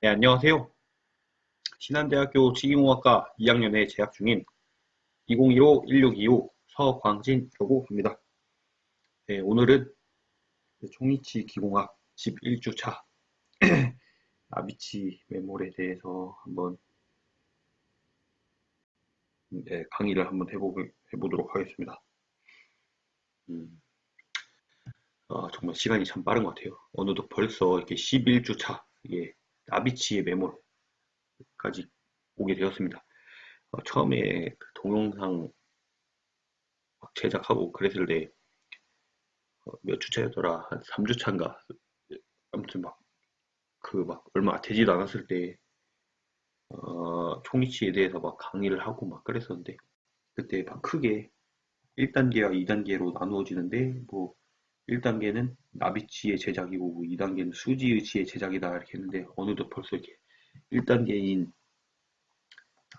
네, 안녕하세요. 신한대학교 직영공학과 2학년에 재학 중인 2015-1625 서광진이라고 합니다. 네, 오늘은 총이치 기공학 11주차 나비치 메몰에 대해서 한번 강의를 한번 해보도록 하겠습니다. 정말 시간이 참 빠른 것 같아요. 어느덧 벌써 이렇게 11주차 이게 나비치의 메몰까지 오게 되었습니다. 처음에 그 동영상 막 제작하고 그랬을 때 몇 주차였더라? 한 3주차인가? 아무튼 막 얼마 되지도 않았을 때 총이치에 대해서 막 강의를 하고 막 그랬었는데 그때 막 크게 1단계와 2단계로 나누어지는데 뭐 1단계는 나비치의 제작이고 뭐 2단계는 수지의치의 제작이다 이렇게 했는데 어느덧 벌써 이렇게 1단계인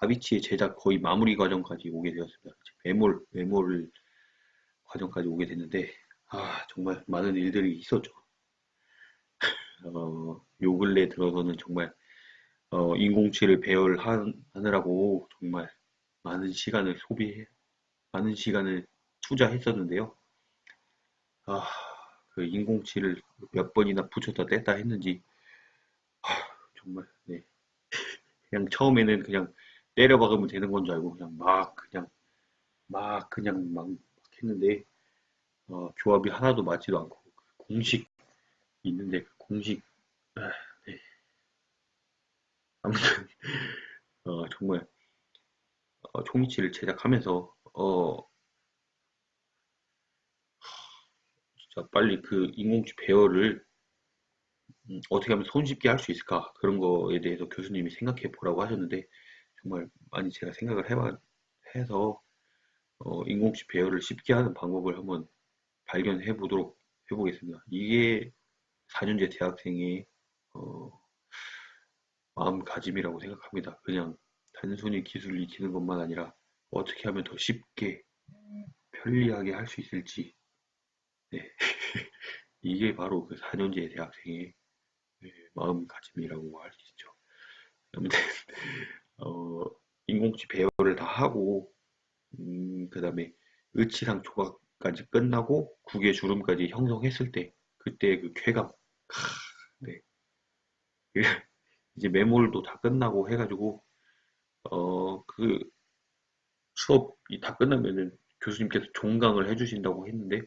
나비치의 제작 거의 마무리 과정까지 오게 되었습니다. 메몰 과정까지 오게 됐는데 정말 많은 일들이 있었죠. 요 근래 들어서는 정말 인공치를 배열하느라고 정말 많은 시간을 많은 시간을 투자했었는데요. 아, 그 인공치를 몇 번이나 붙였다 뗐다 했는지, 정말, 네. 그냥 처음에는 그냥 때려 박으면 되는 건 줄 알고 막 했는데, 조합이 하나도 맞지도 않고, 그 공식 있는데, 그 공식, 아, 네. 아무튼, 정말, 총이치를 제작하면서, 진짜 빨리 그 인공치 배열을 어떻게 하면 손쉽게 할 수 있을까? 그런 거에 대해서 교수님이 생각해 보라고 하셨는데, 정말 많이 제가 해서, 인공치 배열을 쉽게 하는 방법을 한번 해보겠습니다. 이게 4년제 대학생의, 어, 마음가짐이라고 생각합니다. 그냥 단순히 기술을 익히는 것만 아니라, 어떻게 하면 더 쉽게, 편리하게 할 수 있을지, 네. 이게 바로 그 4년제 대학생의 마음가짐이라고 할 수 있죠. 아무튼, 어, 인공지 배열을 다 하고, 그 다음에 의치상 조각까지 끝나고 국의 주름까지 형성했을 때, 그때 그 쾌감. 네. 이제 매몰도 다 끝나고 해가지고, 그 수업이 다 끝나면은 교수님께서 종강을 해주신다고 했는데,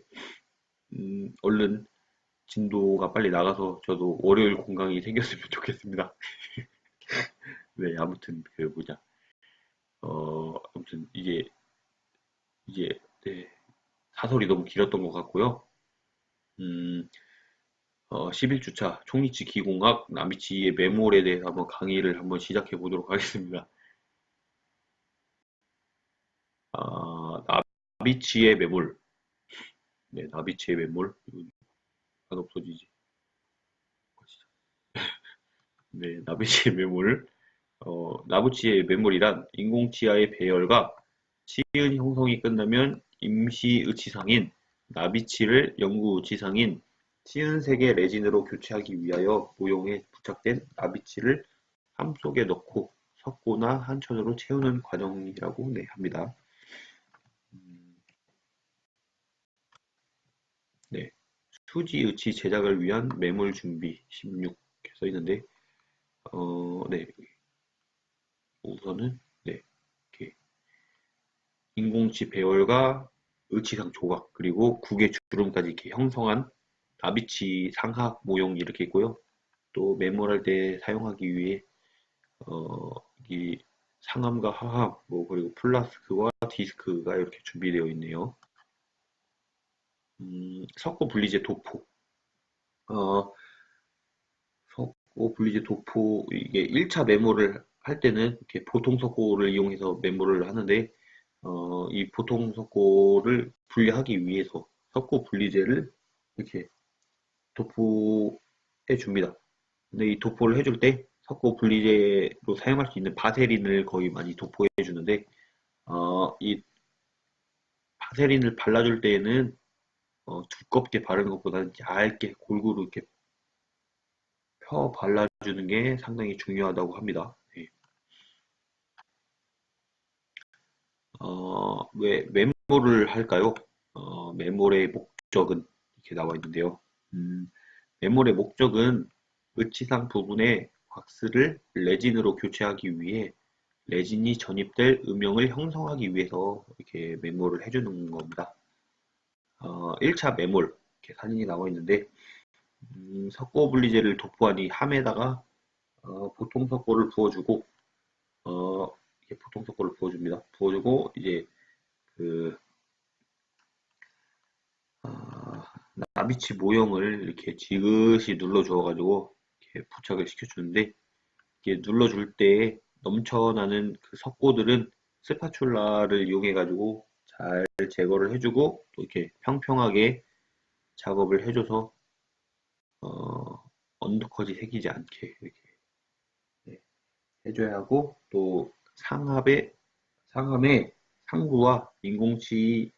얼른 진도가 빨리 나가서 저도 월요일 공강이 생겼으면 좋겠습니다. 네, 아무튼 아무튼 이게, 네, 사설이 너무 길었던 것 같고요. 음, 11주차 총리치 기공학 남이치의 메몰에 대해서 한번 강의를 한번 시작해 보도록 하겠습니다. 아, 나비치의 메몰. 네, 나비치의 메몰. 안 없어지지. 네, 나비치의 메몰. 나비치의 메몰이란 인공치아의 배열과 치은 형성이 끝나면 임시 의치상인 나비치를 영구 의치상인 치은색의 레진으로 교체하기 위하여 모형에 부착된 나비치를 함 속에 넣고 석고나 한천으로 채우는 과정이라고 네, 합니다. 네, 수지의치 제작을 위한 매물 준비 16 이렇게 써 있는데, 네, 우선은 네, 이렇게 인공치 배열과 의치상 조각 그리고 국의 주름까지 이렇게 형성한 나비치 상하 모형이 이렇게 있고요. 또 메모할 때 사용하기 위해 어, 이 상함과 하함, 뭐 그리고 플라스크와 디스크가 이렇게 준비되어 있네요. 석고 분리제 도포. 어, 석고 분리제 도포 이게 1차 메모를 할 때는 이렇게 보통 석고를 이용해서 메모를 하는데 이 보통 석고를 분리하기 위해서 석고 분리제를 이렇게 도포해 줍니다. 근데 이 도포를 해줄 때 석고 분리제로 사용할 수 있는 바세린을 거의 많이 도포해 주는데 이 바세린을 발라줄 때에는 두껍게 바르는 것보다는 얇게 골고루 이렇게 펴 발라주는 게 상당히 중요하다고 합니다. 네. 왜 메모를 할까요? 메모의 목적은 이렇게 나와 있는데요. 메모의 목적은 의치상 부분의 왁스를 레진으로 교체하기 위해 레진이 전입될 음영을 형성하기 위해서 이렇게 메모를 해주는 겁니다. 1차 메몰, 이렇게 사진이 나와 있는데, 석고 분리제를 도포한 이 함에다가 보통 석고를 부어주고, 이렇게 보통 석고를 부어줍니다. 부어주고, 이제 그 아, 나비치 모형을 이렇게 지그시 눌러주어가지고 이렇게 부착을 시켜주는데, 이렇게 눌러줄 때 넘쳐나는 그 석고들은 스파츌라를 이용해가지고 잘 제거를 해주고, 또 이렇게 평평하게 작업을 해줘서 언더컷이 생기지 않게 이렇게 네, 해줘야 하고, 또 상함의 상부와 인공치아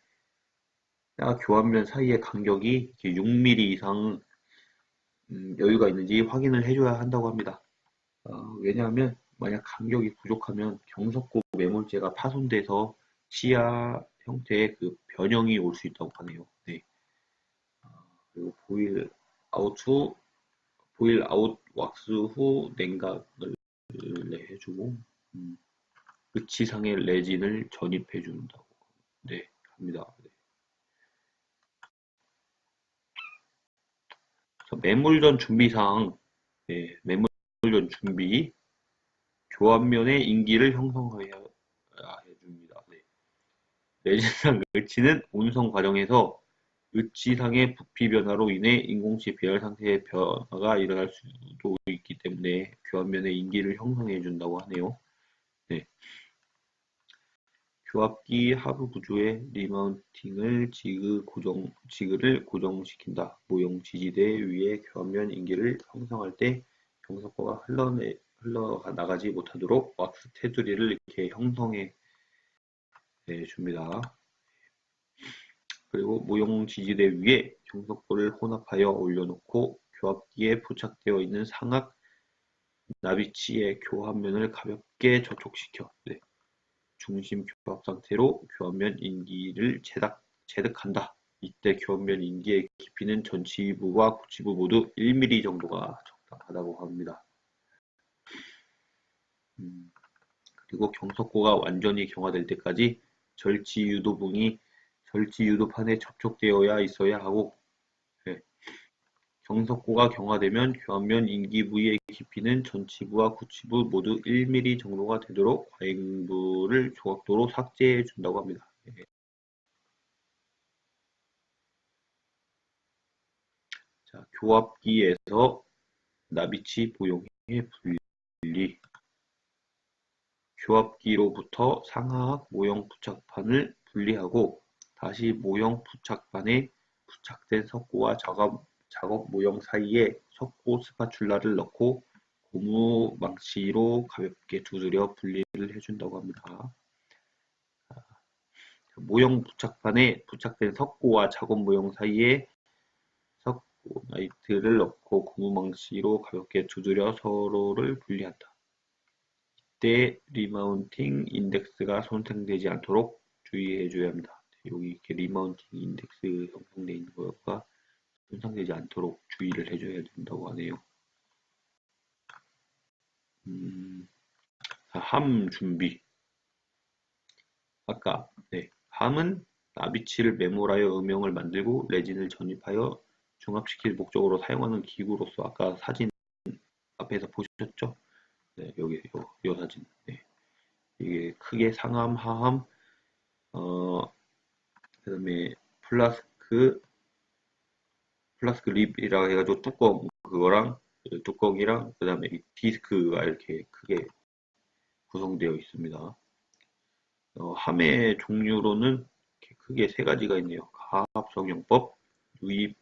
교환면 사이의 간격이 6mm 이상 여유가 있는지 확인을 해줘야 한다고 합니다. 왜냐하면 만약 간격이 부족하면 경석고 매몰재가 파손돼서 치아 형태의 그 변형이 올 수 있다고 하네요. 네. 그리고 보일 아웃 왁스 후 냉각을 해주고 의치상의 레진을 전입해 준다고 네, 합니다. 네. 매몰전 준비사항, 네, 매몰전 준비, 교환면의 인기를 형성해야 해줍니다. 네. 레진상 의치는 운송 과정에서 의치상의 부피 변화로 인해 인공치 배열 상태의 변화가 일어날 수도 있기 때문에 교환면의 인기를 형성해 준다고 하네요. 네. 교합기 하부 구조의 리마운팅을 지그를 고정시킨다. 모형 지지대 위에 교환면 인기를 형성할 때 경석고가 흘러나가지 못하도록 왁스 테두리를 이렇게 형성해 줍니다. 그리고 모형 지지대 위에 경석고를 혼합하여 올려놓고 교합기에 부착되어 있는 상악 나비치의 교환면을 가볍게 접촉시켜 중심 교합 상태로 교환면 인기를 제득한다. 이때 교환면 인기의 깊이는 전치부와 구치부 모두 1mm 정도가 적당하다고 합니다. 그리고 경석고가 완전히 경화될 때까지 절치유도봉이 절치유도판에 접촉되어야 있어야 하고 네. 경석고가 경화되면 교환면 인기 부위의 깊이는 전치부와 구치부 모두 1mm 정도가 되도록 과잉부를 조각도로 삭제해 준다고 합니다. 네. 자, 교합기에서 나비치 보용의 분리 교합기로부터 상하악 모형 부착판을 분리하고 다시 모형 부착판에 부착된 석고와 작업 모형 사이에 석고 스파츌라를 넣고 고무 망치로 가볍게 두드려 분리를 해준다고 합니다. 모형 부착판에 부착된 석고와 작업 모형 사이에 석고 나이트를 넣고 고무 망치로 가볍게 두드려 서로를 분리한다. 이때 리마운팅 인덱스가 손상되지 않도록 주의해 줘야 합니다. 여기 이렇게 리마운팅 인덱스 형성되어 있는 거가 손상되지 않도록 주의를 해줘야 된다고 하네요. 함 준비. 아까 함은 나비치를 매몰하여 음영을 만들고 레진을 전입하여 중합시킬 목적으로 사용하는 기구로서 아까 사진 앞에서 보셨죠? 네, 여기 요 사진. 네. 이게 크게 상함, 하함, 그다음에 플라스크 립이라 해가지고 그거랑 뚜껑이랑 그다음에 이 디스크가 이렇게 크게 구성되어 있습니다. 함의 종류로는 이렇게 크게 세 가지가 있네요. 가합성형법, 유입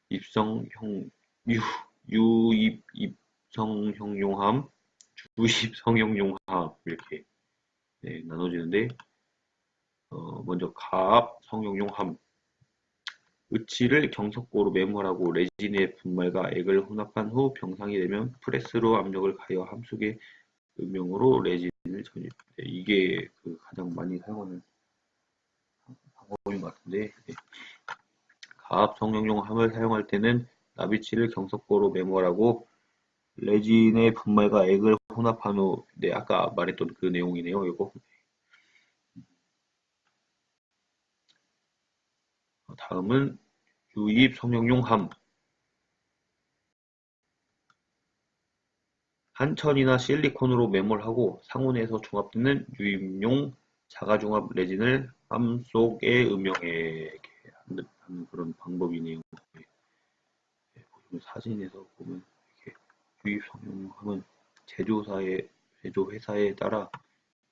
입성형 유 유입 입성형용함, 주입 성형용함 이렇게 나눠지는데 먼저 가합 성형용함 의치를 경석고로 매몰하고 레진의 분말과 액을 혼합한 후 병상이 되면 프레스로 압력을 가해 함수의 음용으로 레진을 전입. 네, 이게 그 가장 많이 사용하는 방법인 것 같은데, 네. 가압 성형용 함을 사용할 때는 나비치를 경석고로 매몰하고 레진의 분말과 액을 혼합한 후, 네, 아까 말했던 그 내용이네요, 이거. 다음은 유입 성형용 함. 한천이나 실리콘으로 매몰하고 상온에서 중합되는 유입용 자가중합 레진을 함 속에 음용해 이렇게 하는 그런 방법이네요. 사진에서 보면 이렇게 유입 성형함은 제조 회사에 따라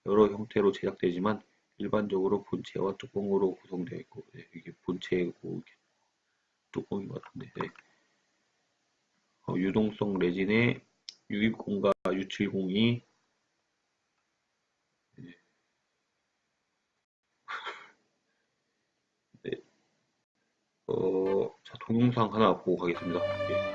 여러 형태로 제작되지만 일반적으로 본체와 뚜껑으로 구성되어 있고, 네, 이게 본체고 이렇게 뚜껑인 것 같은데, 네. 유동성 레진의 유입공과 유칠공이, 네, 자, 동영상 하나 보고 가겠습니다. 예.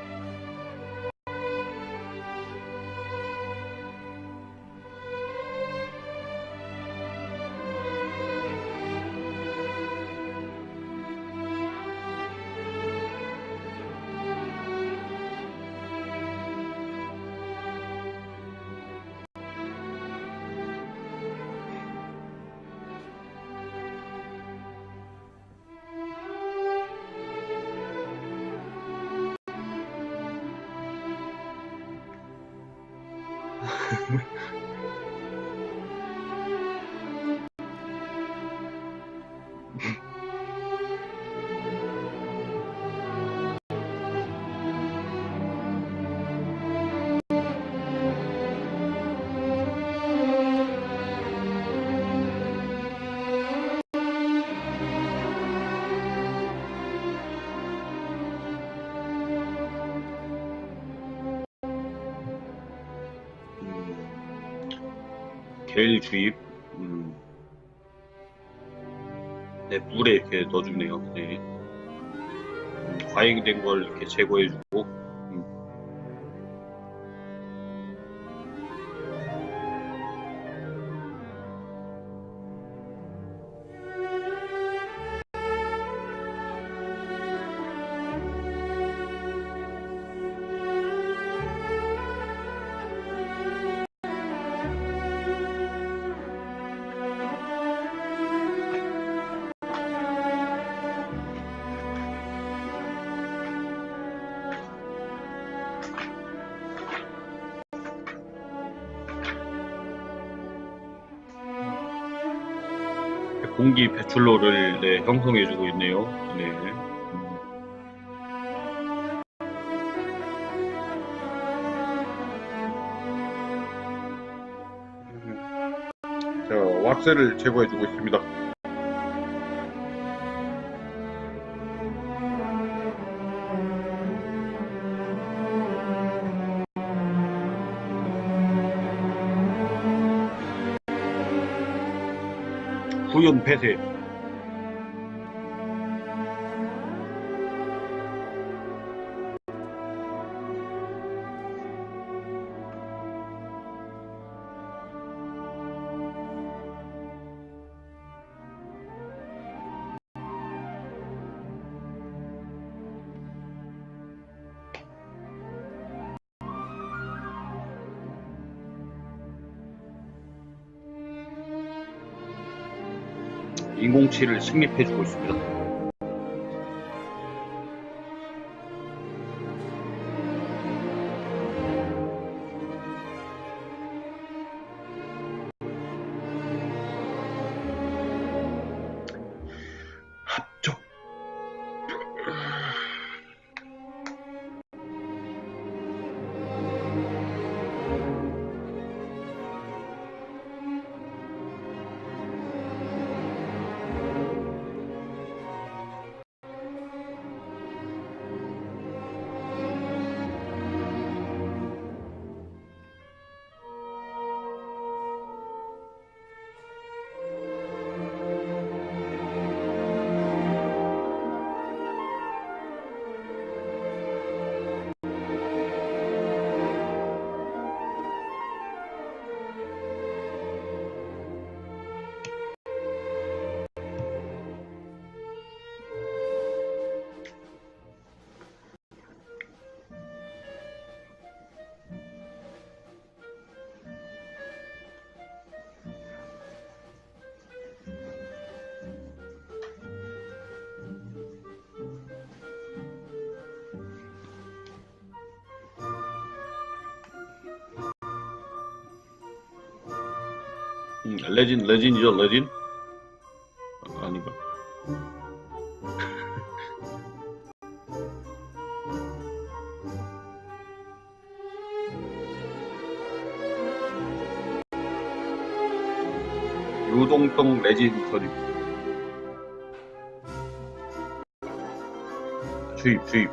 겔 주입, 네, 물에 이렇게 넣어주네요. 네. 과잉된 걸 이렇게 제거해주고, 공기 배출로를, 네, 형성해주고 있네요. 네. 자, 왁스를 제거해주고 있습니다. 후연 폐쇄. 인공치를 식립해주고 있습니다. 합적. 레진이죠, 레진? 아닌가? 유동성 레진 저립. 주입.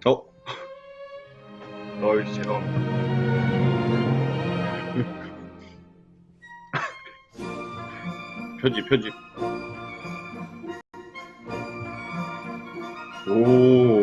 어? 죄송합니다. 편집. 오,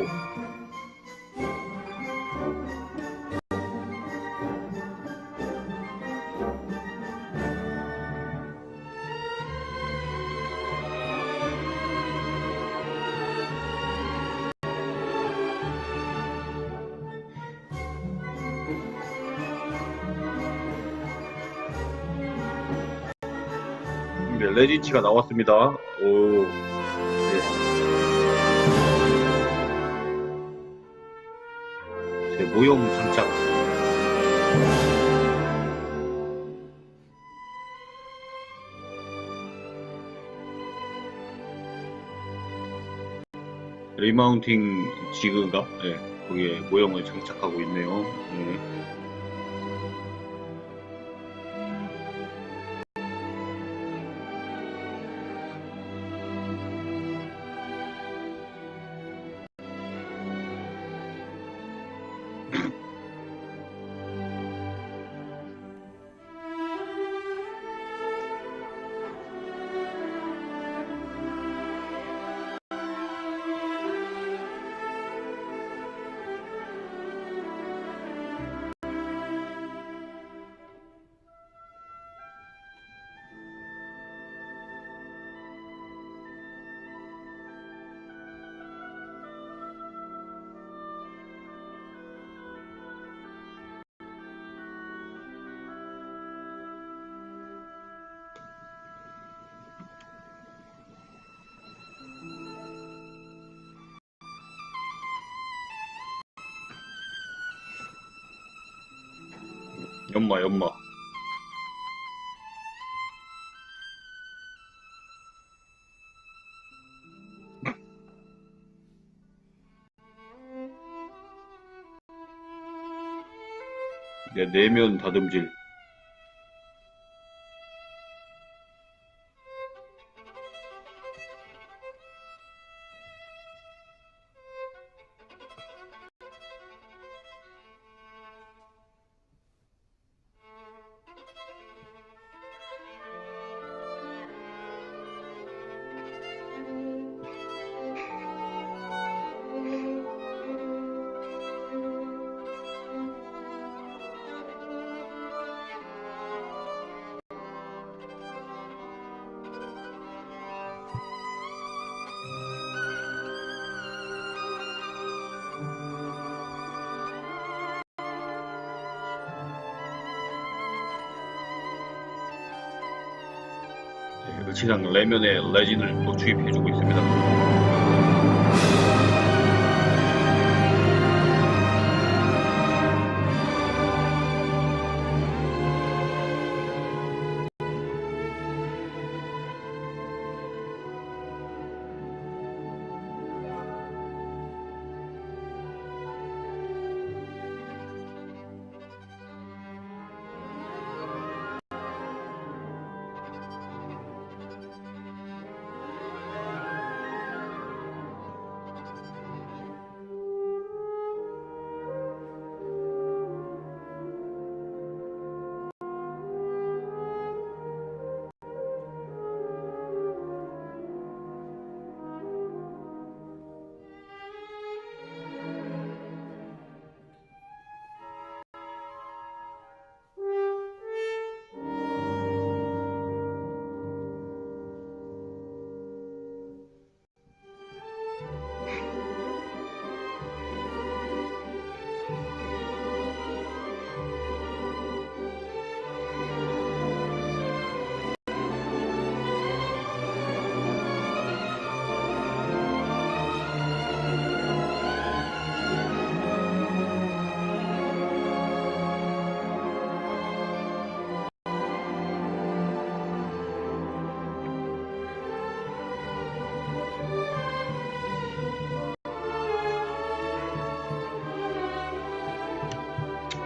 네, 레진치가 나왔습니다. 오, 네, 제 모형 장착. 리마운팅 지그인가? 네, 거기에 모형을 장착하고 있네요. 네. 연마. 네, 내면 다듬질. 네, 을치장 내면에 레진을 또 주입해주고 있습니다.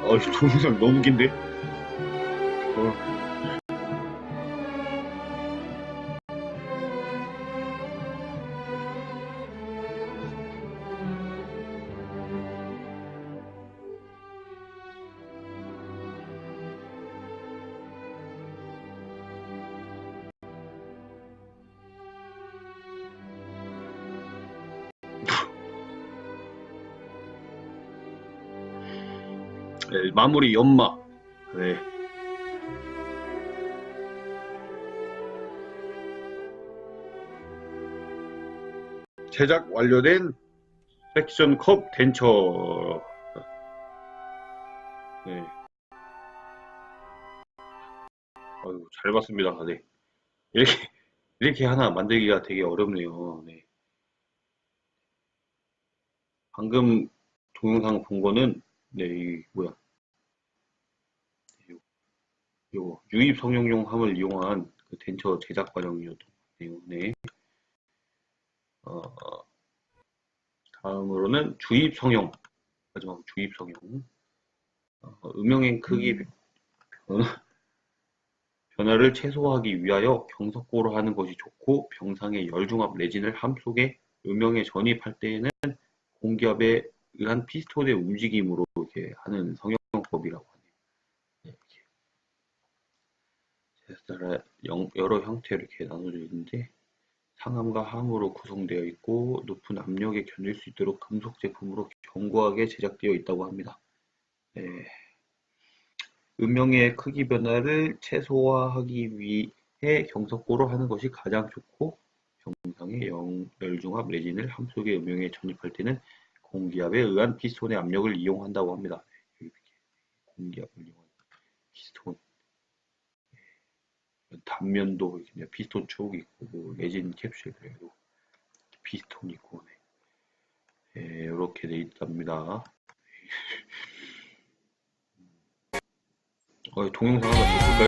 동영상 너무 긴데? 네, 마무리 연마. 네. 제작 완료된 섹션 컵 덴처. 네. 잘 봤습니다. 네. 이렇게 하나 만들기가 되게 어렵네요. 네. 방금 동영상 본 거는, 네, 요 유입 성형용함을 이용한 그 덴처 제작 과정이었던 것 같네요. 네. 다음으로는 주입 성형. 마지막 주입 성형. 음영행 크기 변화를 최소화하기 위하여 경석고로 하는 것이 좋고, 병상의 열중압 레진을 함 속에 음영에 전입할 때에는 공기압에 의한 피스톤의 움직임으로 이렇게 하는 성형법이라고 하네요. 네, 이렇게 여러 형태로 이렇게 나눠져 있는데, 상함과 함으로 구성되어 있고 높은 압력에 견딜 수 있도록 금속 제품으로 견고하게 제작되어 있다고 합니다. 네. 음영의 크기 변화를 최소화하기 위해 경석고로 하는 것이 가장 좋고, 병상의 열중압 레진을 함 속에 음영에 전입할 때는 공기압에 의한 피스톤의 압력을 이용한다고 합니다. 이렇게 공기압을 이용한 피스톤. 단면도 이렇게 피스톤 쭉 있고, 뭐 레진 캡슐에도 피스톤 있고, 네. 네, 이렇게 돼 있답니다. 동영상 하나 더 볼까요?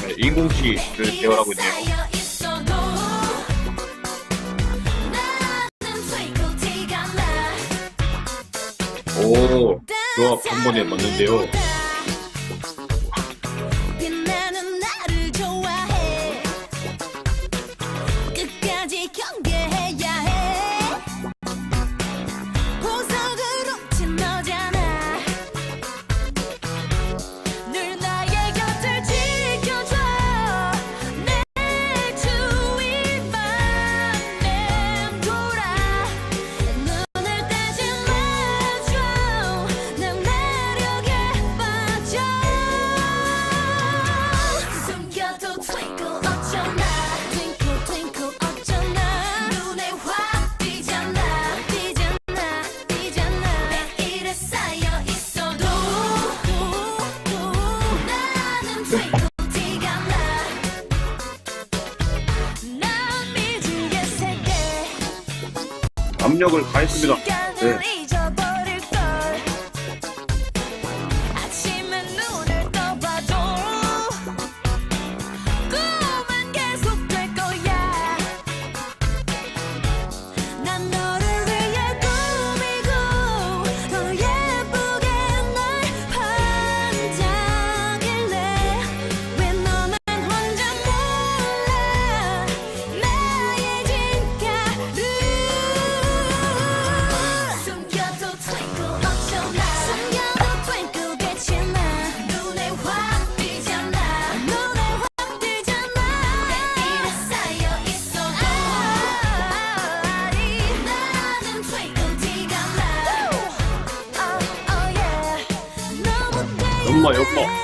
네, 인공지를 개발하고 있네요. 오, 조합 한 번에 맞는데요. 압력을 가했습니다. 네. 연마.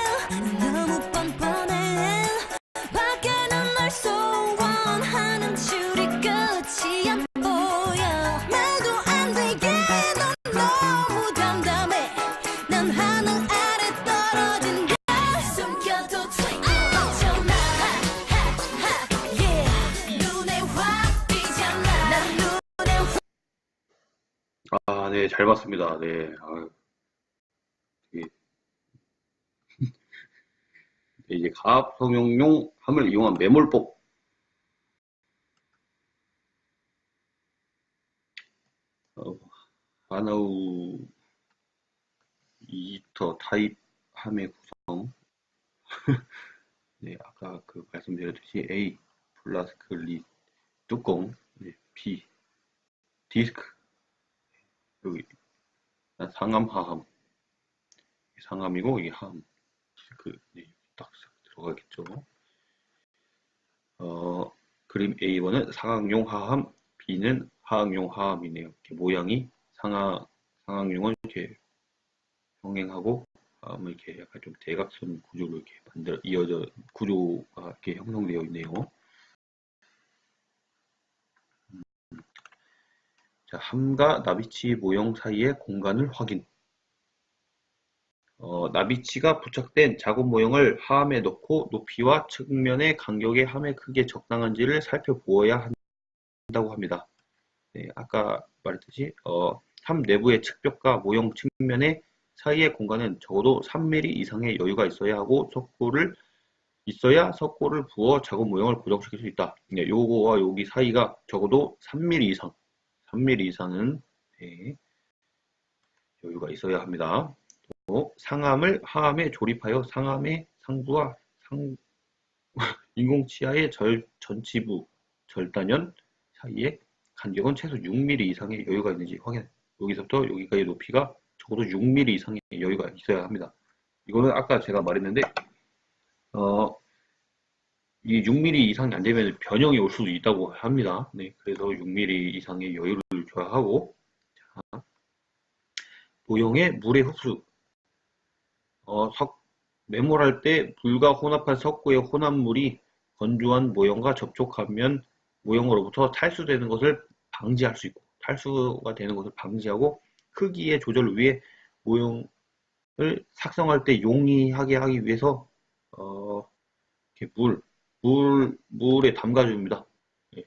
잘 봤습니다. 네. 아, 이게 이제 가압 성형용 함을 이용한 매몰법. 어, 하나우 이터 타입 함의 구성. 네, 아까 그 말씀드렸듯이 A 플라스크 리 뚜껑, 네, B 디스크, 여기 상암 하함, 상암이고 이게 하함. 그 네, 딱 들어가겠죠. 그림 A번은 상악용 하함, B는 하악용 하함이네요. 이렇게 모양이 상악용은 이렇게 평행하고 하함은 이렇게 약간 좀 대각선 구조로 이렇게 이어져 구조가 이렇게 형성되어 있네요. 자, 함과 나비치 모형 사이의 공간을 확인. 나비치가 부착된 작업 모형을 하함에 넣고 높이와 측면의 간격의 함의 크기에 적당한지를 살펴보아야 한다고 합니다. 네, 아까 말했듯이 함 내부의 측벽과 모형 측면의 사이의 공간은 적어도 3mm 이상의 여유가 있어야 하고 석고를 부어 작업 모형을 고정시킬 수 있다. 네, 요거와 여기 사이가 적어도 3mm 이상, 3mm 이상은 네, 여유가 있어야 합니다. 상함을 하함에 조립하여 상함의 상부와 인공치아의 전치부 절단연 사이에 간격은 최소 6mm 이상의 여유가 있는지 확인. 여기서부터 여기까지 높이가 적어도 6mm 이상의 여유가 있어야 합니다. 이거는 아까 제가 말했는데 어, 이 6mm 이상이 안 되면 변형이 올 수도 있다고 합니다. 네, 그래서 6mm 이상의 여유를 줘야 하고 모형의 물의 흡수 어, 메모할 때 물과 혼합한 석고의 혼합물이 건조한 모형과 접촉하면 모형으로부터 탈수되는 것을 방지할 수 있고 탈수가 되는 것을 방지하고 크기의 조절을 위해 모형을 삭성할 때 용이하게 하기 위해서 이렇게 물에 담가줍니다. 예,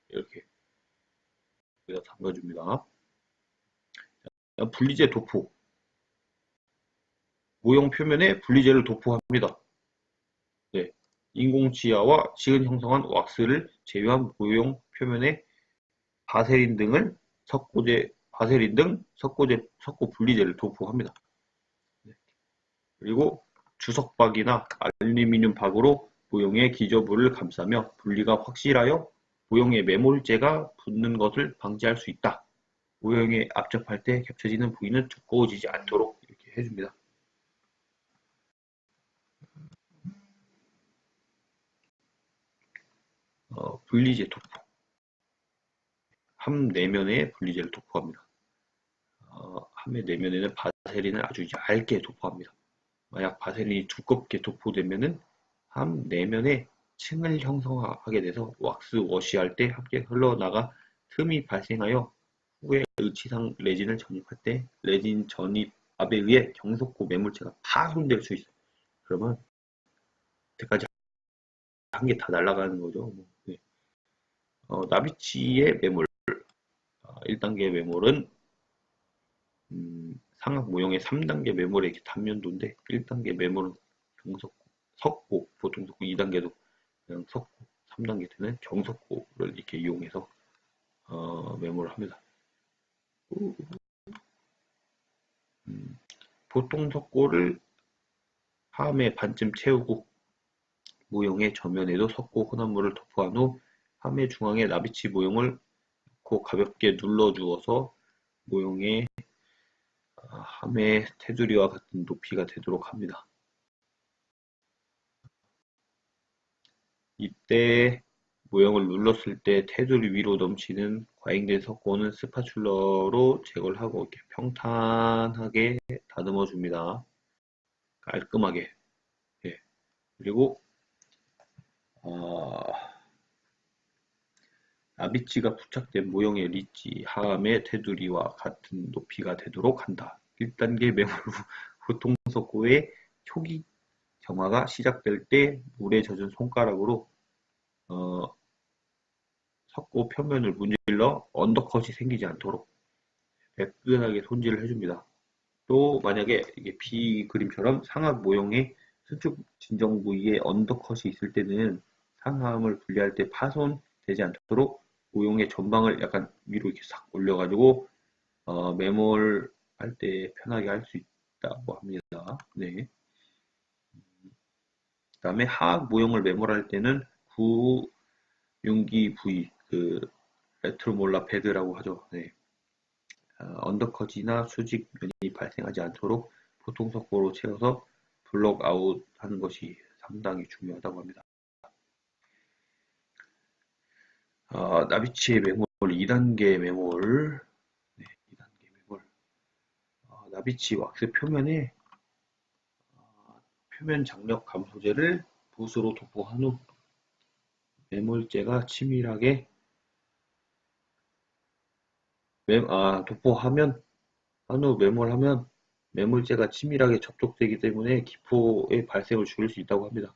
이렇게 여기다 담가줍니다. 분리제 도포 모형 표면에 분리제를 도포합니다. 네, 인공치아와 지근 형성한 왁스를 제외한 모형 표면에 바세린 등 석고 분리제를 도포합니다. 네, 그리고 주석박이나 알루미늄 박으로 모형의 기저부를 감싸며 분리가 확실하여 모형에 매몰제가 붙는 것을 방지할 수 있다. 모형에 압접할 때 겹쳐지는 부위는 두꺼워지지 않도록 이렇게 해줍니다. 분리제 도포. 함 내면에 분리제를 도포합니다. 함의 내면에는 바세린을 아주 얇게 도포합니다. 만약 바세린이 두껍게 도포되면은 함 내면에 층을 형성하게 돼서 왁스 워시할 때 함께 흘러나가 틈이 발생하여 후에 의치상 레진을 전입할 때 레진 전입압에 의해 경석고 매물체가 파손될 수 있어요. 그러면 그때까지 한 개 다 날아가는 거죠. 네. 나비치의 매몰 1단계 매몰은 상악 모형의 3단계 매몰의 단면도인데 1단계 매몰은 석고, 보통 석고 2단계도 그냥 석고, 3단계 때는 경석고를 이렇게 이용해서 매몰을 합니다. 보통 석고를 함에 반쯤 채우고 모형의 저면에도 석고 혼합물을 도포한 후 함의 중앙에 나비치 모형을 넣고 가볍게 눌러주어서 모형의 함의 테두리와 같은 높이가 되도록 합니다. 이때 모형을 눌렀을 때 테두리 위로 넘치는 과잉된 석고는 스파츌러로 제거를 하고 이렇게 평탄하게 다듬어 줍니다. 깔끔하게. 예. 그리고 나비치가 부착된 모형의 리치 하함의 테두리와 같은 높이가 되도록 한다. 1단계 매몰 후 보통 석고의 초기 경화가 시작될 때 물에 젖은 손가락으로 석고 표면을 문질러 언더컷이 생기지 않도록 매끈하게 손질을 해줍니다. 또 만약에 이게 B 그림처럼 상악 모형의 수축 진정 부위에 언더컷이 있을 때는 상함을 분리할 때 파손되지 않도록 모형의 전방을 약간 위로 이렇게 싹 올려가지고 매몰 할 때 편하게 할 수 있다고 합니다. 네. 그다음에 하악 모형을 매몰할 때는 구융기 부위, 그 레트로몰라 패드라고 하죠. 네. 언더컷이나 수직면이 발생하지 않도록 보통 석고로 채워서 블록 아웃 하는 것이 상당히 중요하다고 합니다. 나비치의 매몰 2단계 매몰. 네, 2단계 매몰. 나비치 왁스 표면에 표면 장력 감소제를 붓으로 도포한 후 매몰제가 치밀하게 도포하면 한 후 매몰하면 매몰제가 치밀하게 접촉되기 때문에 기포의 발생을 줄일 수 있다고 합니다.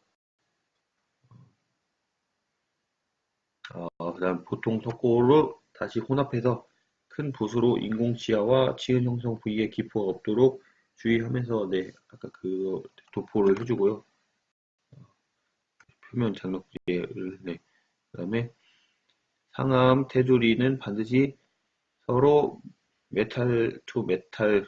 그다음 보통 석고로 다시 혼합해서 큰 붓으로 인공치아와 치은 형성 부위에 기포가 없도록 주의하면서 네, 아까 그 도포를 해주고요. 표면 장력제를 네. 그다음에 상암 테두리는 반드시 서로 메탈 투 메탈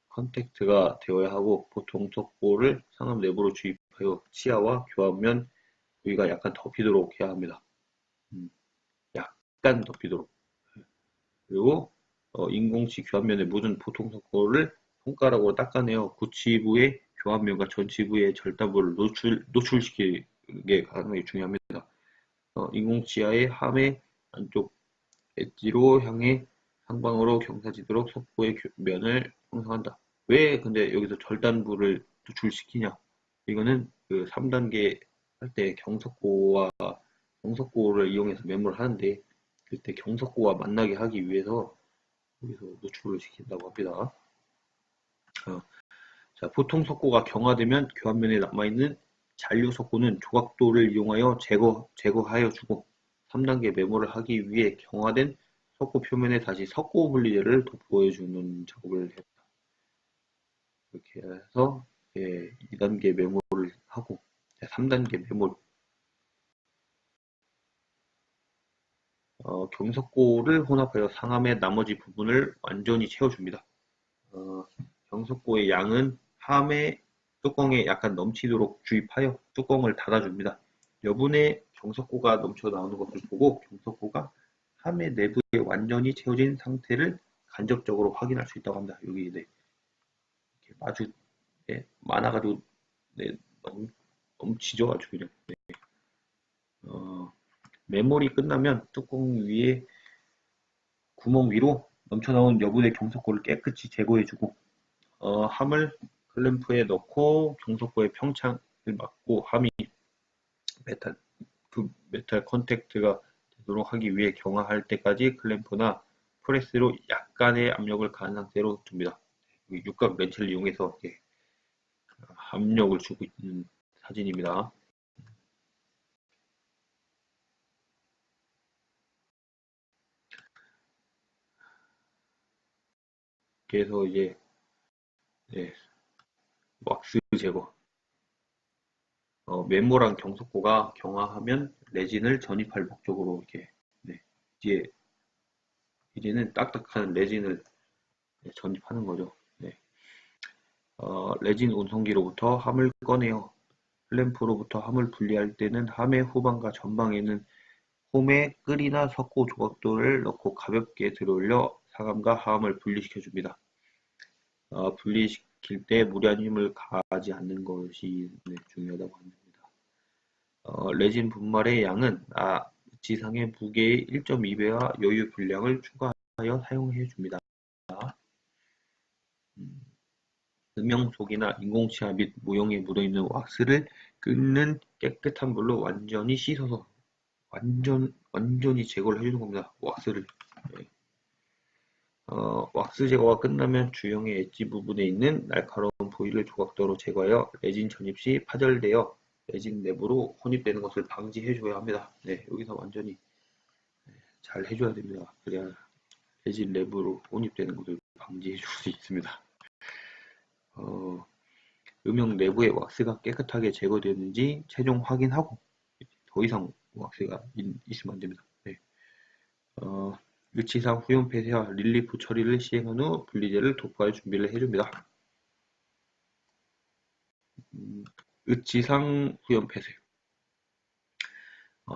컨택트가 되어야 하고 보통 석고를 상암 내부로 주입하여 치아와 교합면 부위가 약간 덮이도록 해야 합니다. 약간 덮이도록. 그리고 인공치 교합면에 묻은 보통 석고를 손가락으로 닦아내어 구치부의 교합면과 전치부의 절단부를 노출시키는 게 가장 중요합니다. 인공치아의 함의 안쪽 엣지로 향해 상방으로 경사지도록 석고의 면을 형성한다. 왜 근데 여기서 절단부를 노출시키냐? 이거는 그 3단계 할 때 경석고를 이용해서 매몰을 하는데 그때 경석고와 만나게 하기 위해서 여기서 노출을 시킨다고 합니다. 자, 보통 석고가 경화되면 교합면에 남아있는 잔류 석고는 조각도를 이용하여 제거하여 주고 3단계 매몰을 하기 위해 경화된 석고 표면에 다시 석고 분리제를 도포해 주는 작업을 했다. 이렇게 해서 2단계 매몰을 하고 3단계 매몰 경석고를 혼합하여 상함의 나머지 부분을 완전히 채워줍니다. 경석고의 양은 함의 뚜껑에 약간 넘치도록 주입하여 뚜껑을 닫아줍니다. 여분의 경석고가 넘쳐 나오는 것을 보고 경석고가 함의 내부에 완전히 채워진 상태를 간접적으로 확인할 수 있다고 합니다. 여기 네, 이렇게 마주 많아가지고 네, 넘치죠 아주 그냥. 네. 매몰이 끝나면 뚜껑 위에 구멍 위로 넘쳐나온 여분의 경석고를 깨끗이 제거해주고 함을 클램프에 넣고 경석고의 평창을 막고 함이 메탈 컨택트가 되도록 하기 위해 경화할 때까지 클램프나 프레스로 약간의 압력을 가한 상태로 둡니다. 육각 렌치를 이용해서 압력을 주고 있는 사진입니다. 그래서 이제 왁스 제거 메모랑 경석고가 경화하면 레진을 전입할 목적으로 이렇게 이제는 딱딱한 레진을 전입하는 거죠. 레진 운송기로부터 함을 꺼내어 클램프로부터 함을 분리할 때는 함의 후방과 전방에는 홈에 끓이나 석고 조각도를 넣고 가볍게 들어올려 상함과 하함을 분리시켜 줍니다. 분리시킬 때 무리한 힘을 가하지 않는 것이 중요하다고 합니다. 레진 분말의 양은 지상의 무게의 1.2배와 여유 분량을 추가하여 사용해 줍니다. 음영속이나 인공치아 및 모형에 묻어있는 왁스를 끓는 깨끗한 물로 완전히 씻어서 완전히 제거를 해주는 겁니다. 왁스를. 왁스 제거가 끝나면 주형의 엣지 부분에 있는 날카로운 부위를 조각도로 제거하여 레진 전입 시 파절되어 레진 내부로 혼입되는 것을 방지해 줘야 합니다. 여기서 완전히 잘 해줘야 됩니다. 그래야 레진 내부로 혼입되는 것을 방지해 줄 수 있습니다. 음영 내부의 왁스가 깨끗하게 제거되었는지 최종 확인하고 더 이상 왁스가 있으면 안 됩니다. 네. 위치상 후염 폐쇄와 릴리프 처리를 시행한 후 분리제를 도포할 준비를 해줍니다. 으치상 후염 폐쇄.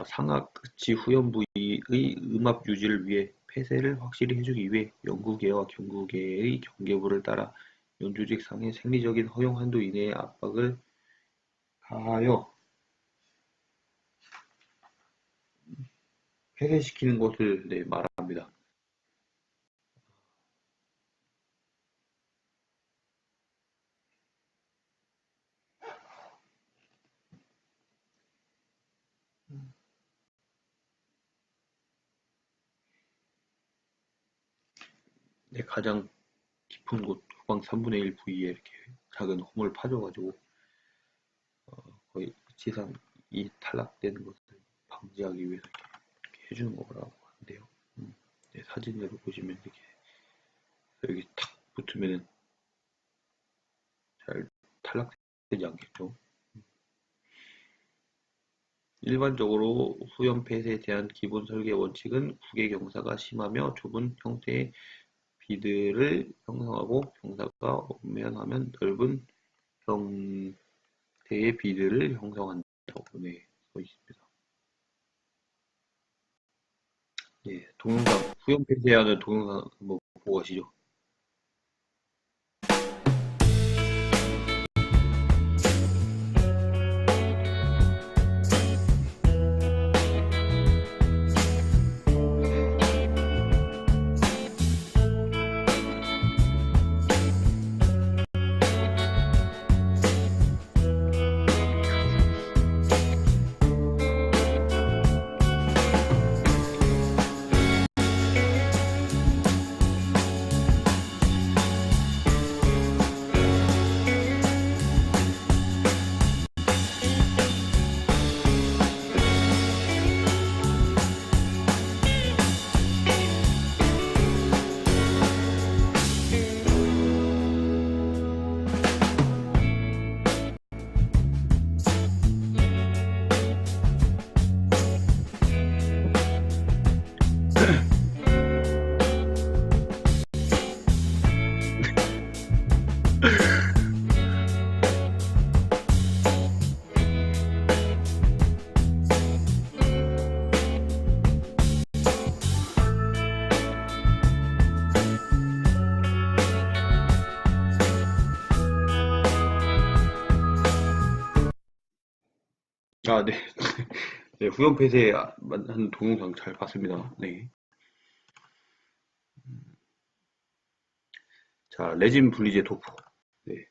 상악 으치 후염 부위의 음압 유지를 위해 폐쇄를 확실히 해주기 위해 연구계와 경구계의 경계부를 따라 연조직상의 생리적인 허용 한도 이내의 압박을 가하여 폐쇄시키는 것을 말합니다. 가장 깊은 곳 후방 3분의 1 부위에 이렇게 작은 홈을 파줘가지고 거의 지상 이 탈락되는 것을 방지하기 위해서 이렇게 해주는 거라고 하는데요. 사진으로 보시면 이렇게 여기 탁 붙으면은 잘 탈락되지 않겠죠. 일반적으로 후염 폐쇄에 대한 기본 설계 원칙은 국외 경사가 심하며 좁은 형태의 비드를 형성하고 경사가 엄연하면 넓은 형태의 비드를 형성한다고 써 있습니다. 동영상 후염 폐쇄하는 동영상 한번 보고 가시죠. 네. 네, 후연 폐쇄 한 동영상 잘 봤습니다. 네. 자, 레진 분리제 도포. 네.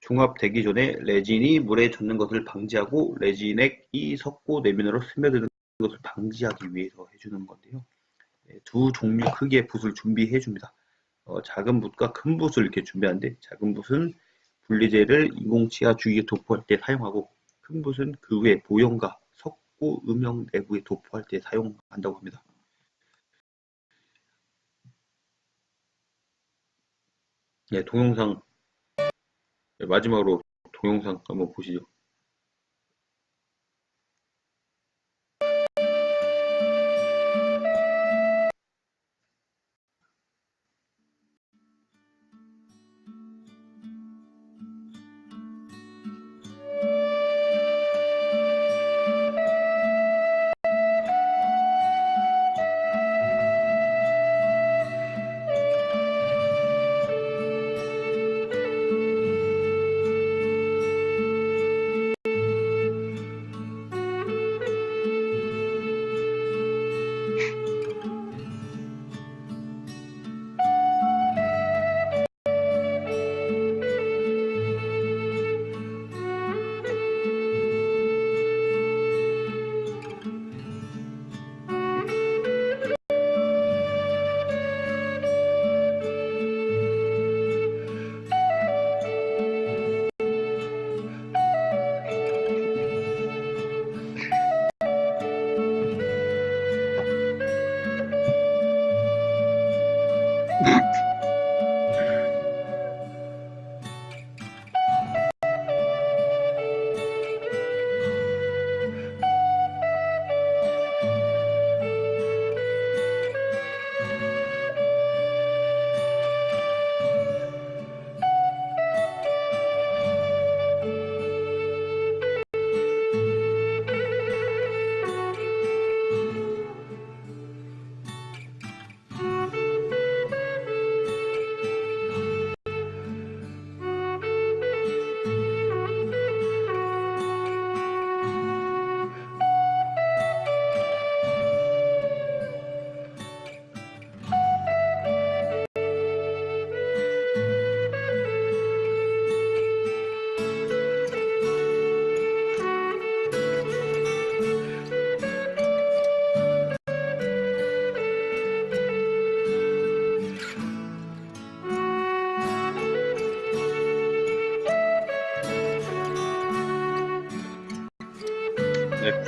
종합 되기 전에 레진이 물에 젖는 것을 방지하고 레진액이 섞고 내면으로 스며드는 것을 방지하기 위해서 해주는 건데요. 네, 두 종류 크기의 붓을 준비해 줍니다. 작은 붓과 큰 붓을 이렇게 준비하는데 작은 붓은 분리제를 인공치아 주위에 도포할 때 사용하고 큰 붓은 그 외 모형과 석고 음영 내부에 도포할 때 사용한다고 합니다. 네, 동영상 마지막으로 동영상 한번 보시죠.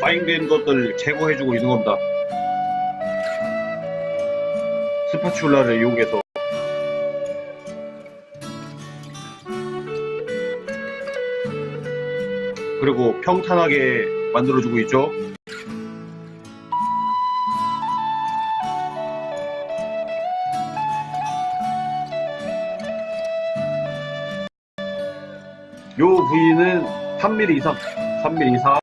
과잉된 것들 제거해주고 있는 겁니다. 스파츌라를 이용해서. 그리고 평탄하게 만들어주고 있죠. 요 부위는 3mm 이상, 3mm 이상.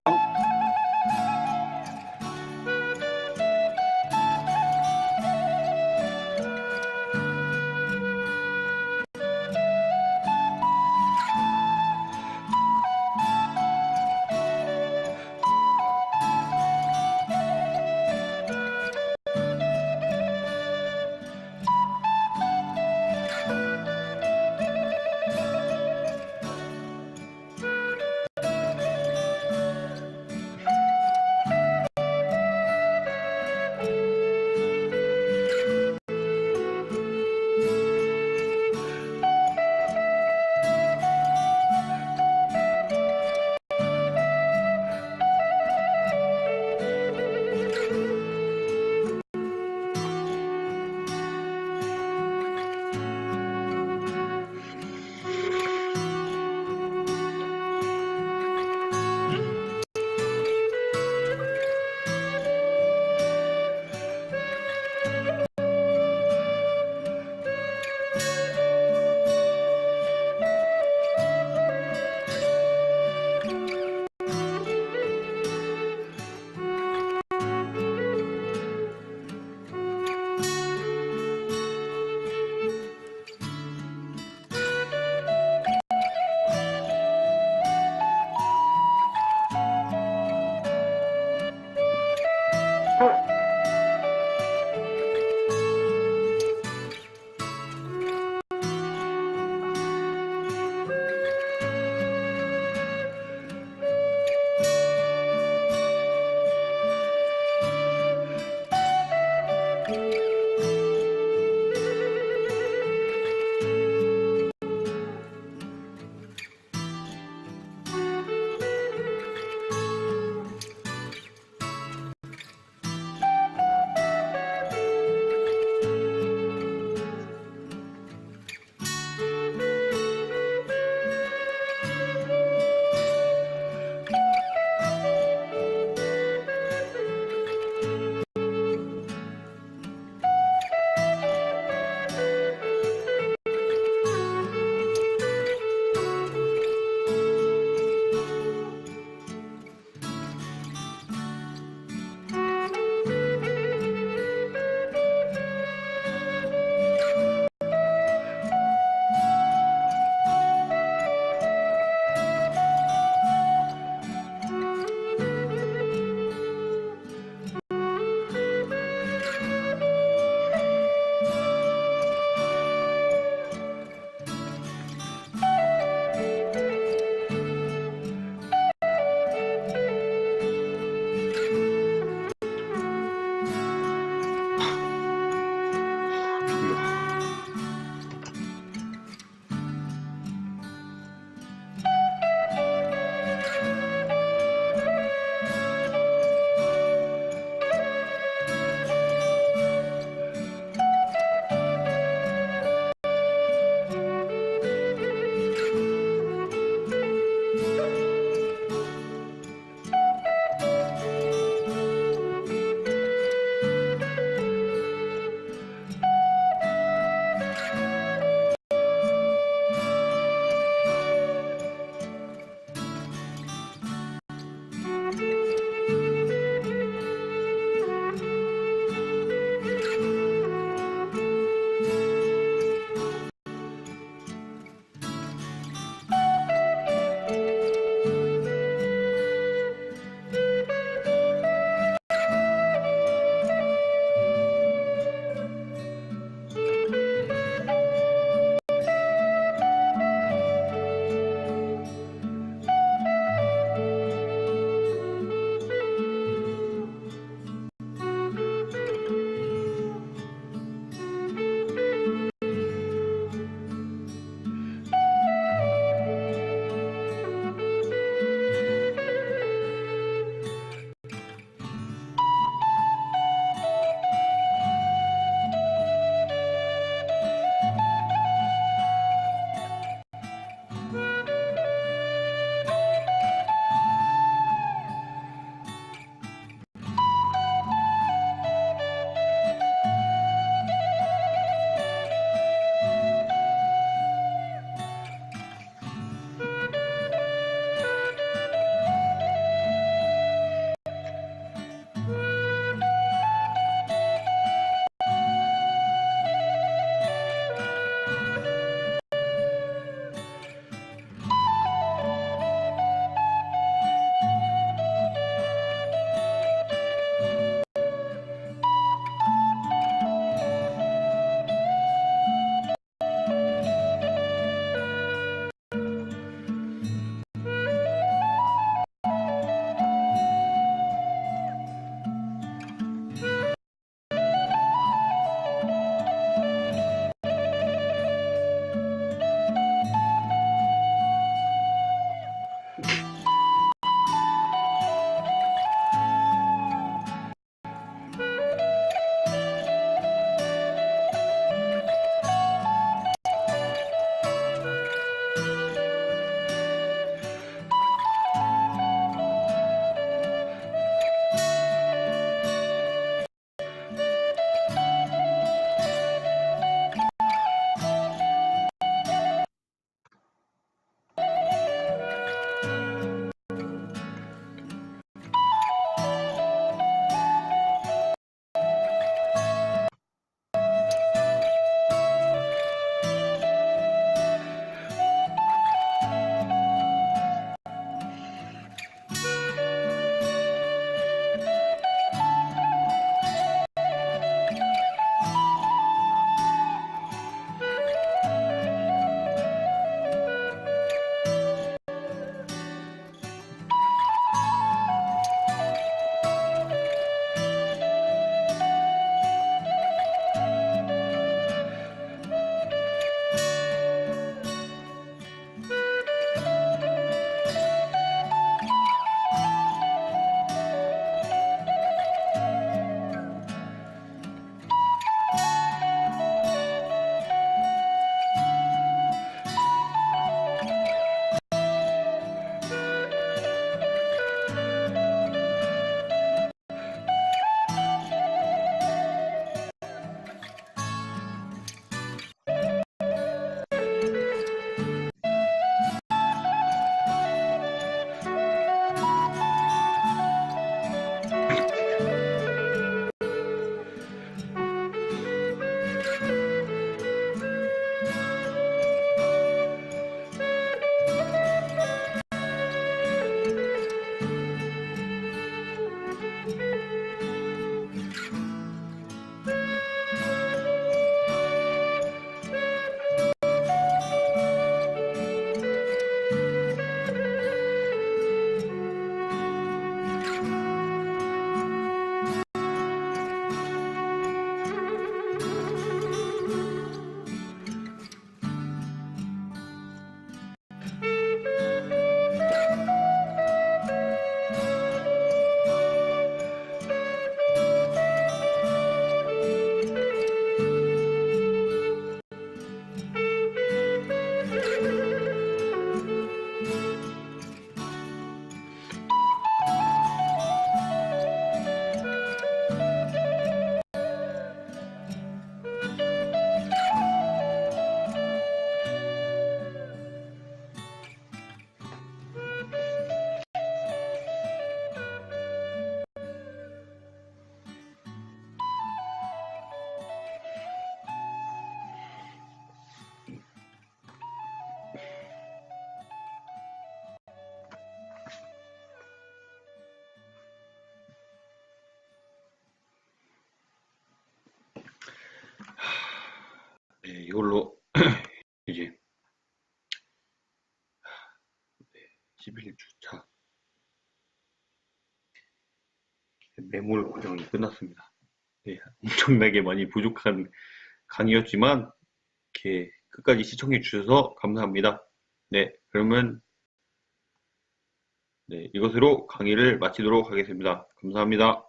네, 이걸로 이제 11주차 매몰 과정이 끝났습니다. 네, 엄청나게 많이 부족한 강의였지만 이렇게 끝까지 시청해 주셔서 감사합니다. 네, 그러면 네, 이것으로 강의를 마치도록 하겠습니다. 감사합니다.